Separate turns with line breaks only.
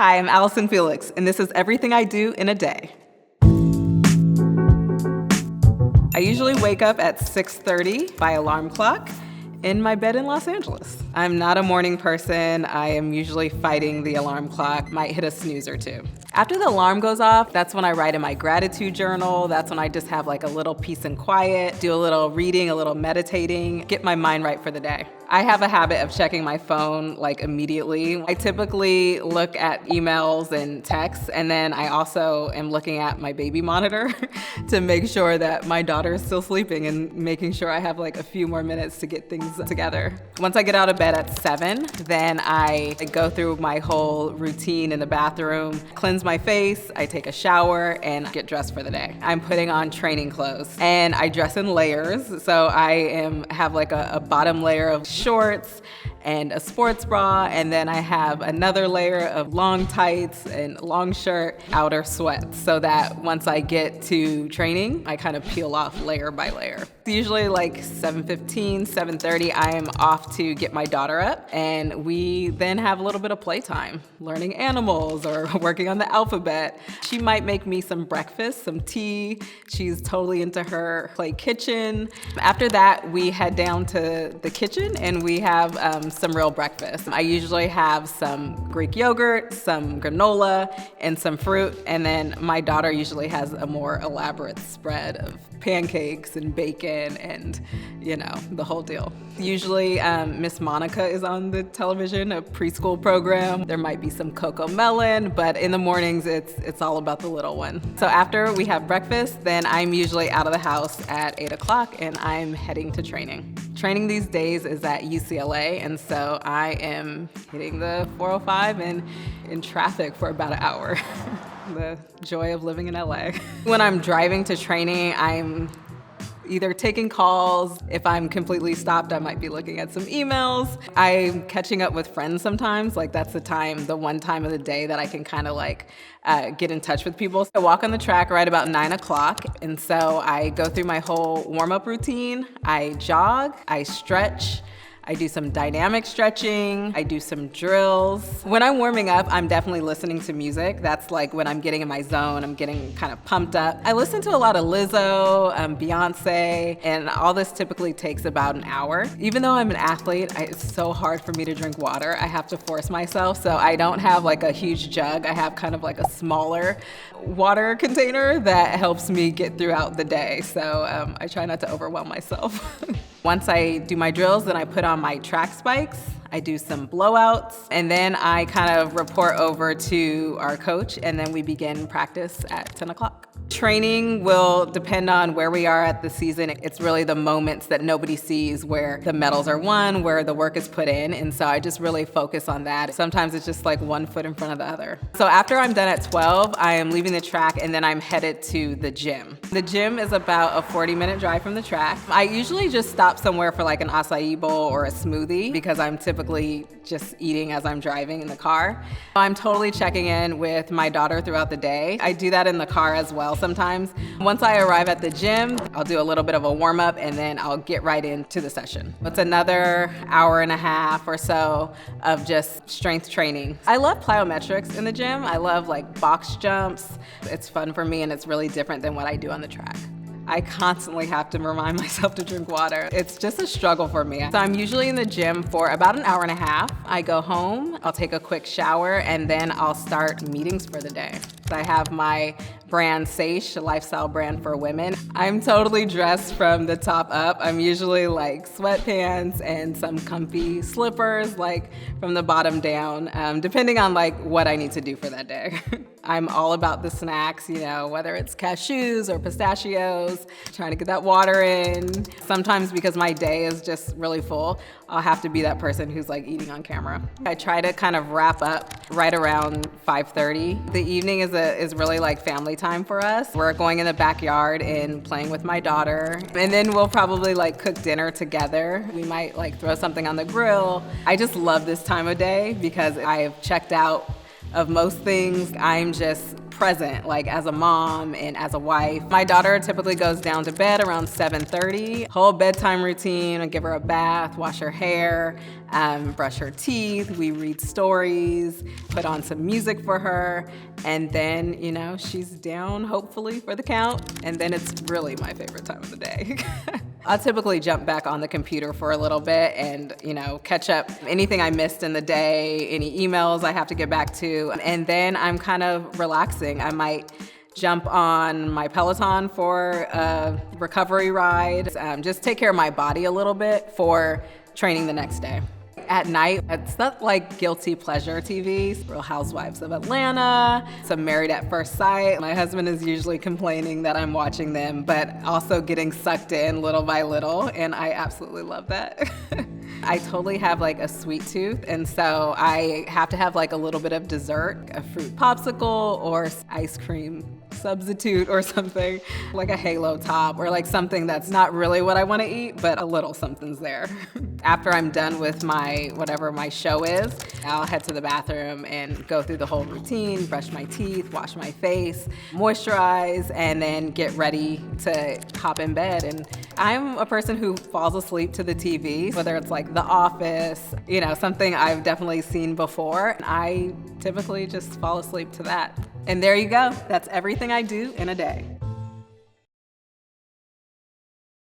Hi, I'm Allison Felix, and this is everything I do in a day. I usually wake up at 6:30 by alarm clock in my bed in Los Angeles. I'm not a morning person. I am usually fighting the alarm clock, might hit a snooze or two. After the alarm goes off, that's when I write in my gratitude journal. That's when I just have like a little peace and quiet, do a little reading, a little meditating, get my mind right for the day. I have a habit of checking my phone like immediately. I typically look at emails and texts, and then I also am looking at my baby monitor to make sure that my daughter is still sleeping and making sure I have like a few more minutes to get things together. Once I get out of bed at 7, then I go through my whole routine in the bathroom, cleanse my face, I take a shower, and get dressed for the day. I'm putting on training clothes, and I dress in layers. So I have like a bottom layer of shorts and a sports bra, and then I have another layer of long tights and long shirt, outer sweats, so that once I get to training, I kind of peel off layer by layer. Usually like 7:15, 7:30, I am off to get my daughter up, and we then have a little bit of playtime, learning animals or working on the alphabet. She might make me some breakfast, some tea. She's totally into her play kitchen. After that, we head down to the kitchen and we have some real breakfast. I usually have some Greek yogurt, some granola, and some fruit. And then my daughter usually has a more elaborate spread of pancakes and bacon and, the whole deal. Usually Miss Monica is on the television, a preschool program. There might be some Coco Melon, but in the mornings it's all about the little one. So after we have breakfast, then I'm usually out of the house at 8 o'clock and I'm heading to training. Training these days is at UCLA, and so I am hitting the 405 and in traffic for about an hour. The joy of living in LA. When I'm driving to training, I'm either taking calls. If I'm completely stopped, I might be looking at some emails. I'm catching up with friends sometimes. Like that's the one time of the day that I can kind of get in touch with people. So I walk on the track right about 9 o'clock. And so I go through my whole warm-up routine. I jog, I stretch, I do some dynamic stretching, I do some drills. When I'm warming up, I'm definitely listening to music. That's like when I'm getting in my zone, I'm getting kind of pumped up. I listen to a lot of Lizzo, Beyonce, and all this typically takes about an hour. Even though I'm an athlete, it's so hard for me to drink water. I have to force myself, so I don't have like a huge jug. I have kind of like a smaller water container that helps me get throughout the day. So I try not to overwhelm myself. Once I do my drills, then I put on my track spikes, I do some blowouts, and then I kind of report over to our coach, and then we begin practice at 10 o'clock. Training will depend on where we are at the season. It's really the moments that nobody sees where the medals are won, where the work is put in, and so I just really focus on that. Sometimes it's just like one foot in front of the other. So after I'm done at 12, I am leaving the track and then I'm headed to the gym. The gym is about a 40-minute drive from the track. I usually just stop somewhere for like an acai bowl or a smoothie because I'm typically just eating as I'm driving in the car. I'm totally checking in with my daughter throughout the day. I do that in the car as well sometimes. Once I arrive at the gym, I'll do a little bit of a warm up and then I'll get right into the session. It's another hour and a half or so of just strength training. I love plyometrics in the gym. I love like box jumps. It's fun for me and it's really different than what I do on the track. I constantly have to remind myself to drink water. It's just a struggle for me. So I'm usually in the gym for about an hour and a half. I go home, I'll take a quick shower, and then I'll start meetings for the day. So I have my brand Seish, a lifestyle brand for women. I'm totally dressed from the top up. I'm usually like sweatpants and some comfy slippers, like from the bottom down, depending on like what I need to do for that day. I'm all about the snacks, whether it's cashews or pistachios, trying to get that water in. Sometimes because my day is just really full, I'll have to be that person who's like eating on camera. I try to kind of wrap up right around 5:30. The evening is really like family time for us. We're going in the backyard and playing with my daughter. And then we'll probably like cook dinner together. We might like throw something on the grill. I just love this time of day because I've checked out of most things. I'm just present, like as a mom and as a wife. My daughter typically goes down to bed around 7:30. Whole bedtime routine, I give her a bath, wash her hair, brush her teeth, we read stories, put on some music for her, and then, she's down hopefully for the count, and then it's really my favorite time of the day. I'll typically jump back on the computer for a little bit and, catch up anything I missed in the day, any emails I have to get back to, and then I'm kind of relaxing. I might jump on my Peloton for a recovery ride, just take care of my body a little bit for training the next day. At night, it's not like guilty pleasure TV. Real Housewives of Atlanta, some Married at First Sight. My husband is usually complaining that I'm watching them, but also getting sucked in little by little, and I absolutely love that. I totally have like a sweet tooth, and so I have to have like a little bit of dessert, a fruit popsicle or ice cream substitute or something, like a halo top or like something that's not really what I want to eat, but a little something's there. After I'm done with whatever my show is, I'll head to the bathroom and go through the whole routine, brush my teeth, wash my face, moisturize, and then get ready to hop in bed. And I'm a person who falls asleep to the TV, whether it's like The Office, something I've definitely seen before. I typically just fall asleep to that. And there you go. That's everything I do in a day.